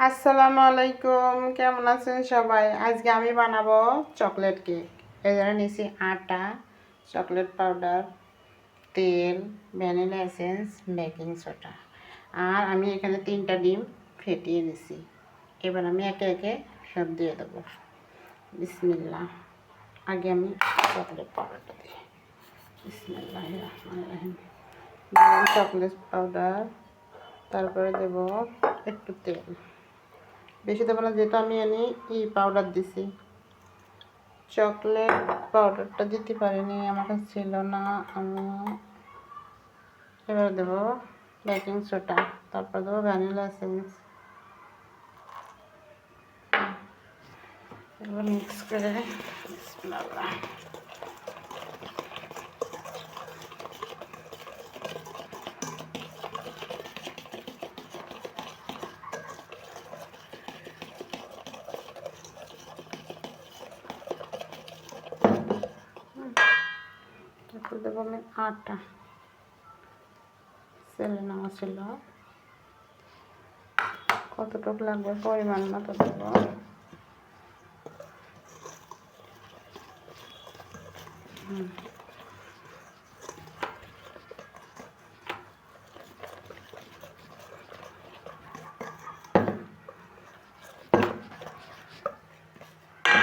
আসসালামু আলাইকুম, কেমন আছেন সবাই? আজকে আমি বানাবো চকলেট কেক। এই জন্য নিয়েছি আটা, চকলেট পাউডার, তেল, ভ্যানিলা এসেন্স, বেকিং সোডা। আর আমি এখানে 3টা ডিম ফেটিয়ে নিছি। এবার আমি একে একে সব দিয়ে দেবো। বিসমিল্লাহ। আগে আমি চকলেট পাউডারটা দিই। বিসমিল্লাহির রহমানির রহিম। দিলাম চকলেট পাউডার, তারপরে দেব একটু তেল। বেশি দেবো না, যেহেতু আমি পাউডার দিছি। চকলেট পাউডারটা দিতে পারিনি, আমার কাছে ছিল না। আমি এবার দেবো বেকিং সোডা, তারপর দেবো ভ্যানিলা এসেন্স। এবার মিক্স করে বিসমিল্লাহ। তারপর দেবো আমি আটা, সেলে নেওয়া ছিল। কতটুকু লাগবে পরিমাণ মতো দেবো।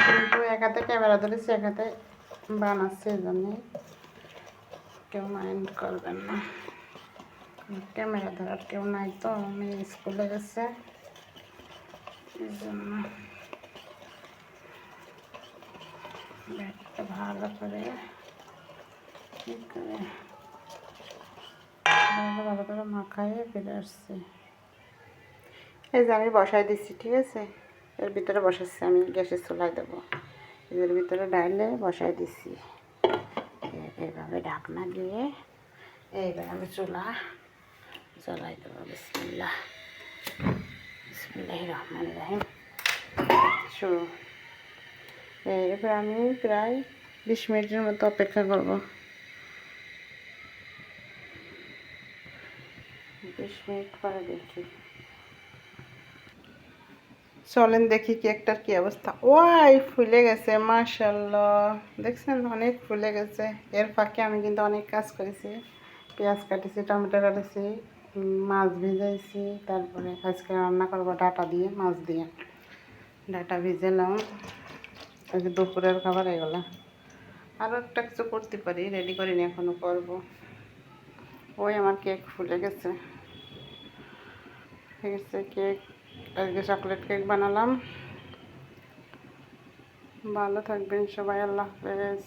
কিন্তু এক হাতে ক্যামেরা ধরেছি, এক হাতে বানাচ্ছি, এই জন্যে কেউ মাইন্ড করবেন না। ক্যামেরা ধরার কেউ নাই তো, আমি স্কুলে গেছে, এই জন্য ব্যাগটা ভালো করে ভালো করে মাখাইয়ে ফিরে আসছি। এই যে আমি বসাই দিচ্ছি, ঠিক আছে? এর ভিতরে বসাচ্ছি, আমি গ্যাসের চুলায় দেবো। এর ভিতরে ডাইলে বসাই দিচ্ছি। এইভাবে ঢাকনা দিয়ে এইবার আমি চুলা জ্বলাই দেবো। বিসমিল্লাহ, বিসমিল্লাহির রহমানির রহিম। শুরু। এবার আমি প্রায় 20 মিনিটের মতো অপেক্ষা করব। 20 মিনিট পরে দেখি। চলেন দেখি কেকটার কি অবস্থা। ওয়াই, ফুলে গেছে, মাশাআল্লাহ। দেখছেন, অনেক ফুলে গেছে। এর ফাঁকে আমি কিন্তু অনেক কাজ করেছি। পেঁয়াজ কাটেছি, টমেটো কাটেছি, মাছ ভিজাইছি। তারপরে আজকে রান্না করবো ডাটা দিয়ে, মাছ দিয়ে। ডাটা ভিজালাম, আজকে দুপুরের খাবার এগুলো। আরও একটা কিছু করতে পারি, রেডি করিনি, এখনও করবো। ওই আমার কেক ফুলে গেছে। ঠিক আছে, কেক আজকে চকলেট কেক বানালাম। ভালো থাকবেন সবাই, আল্লাহ হাফেজ।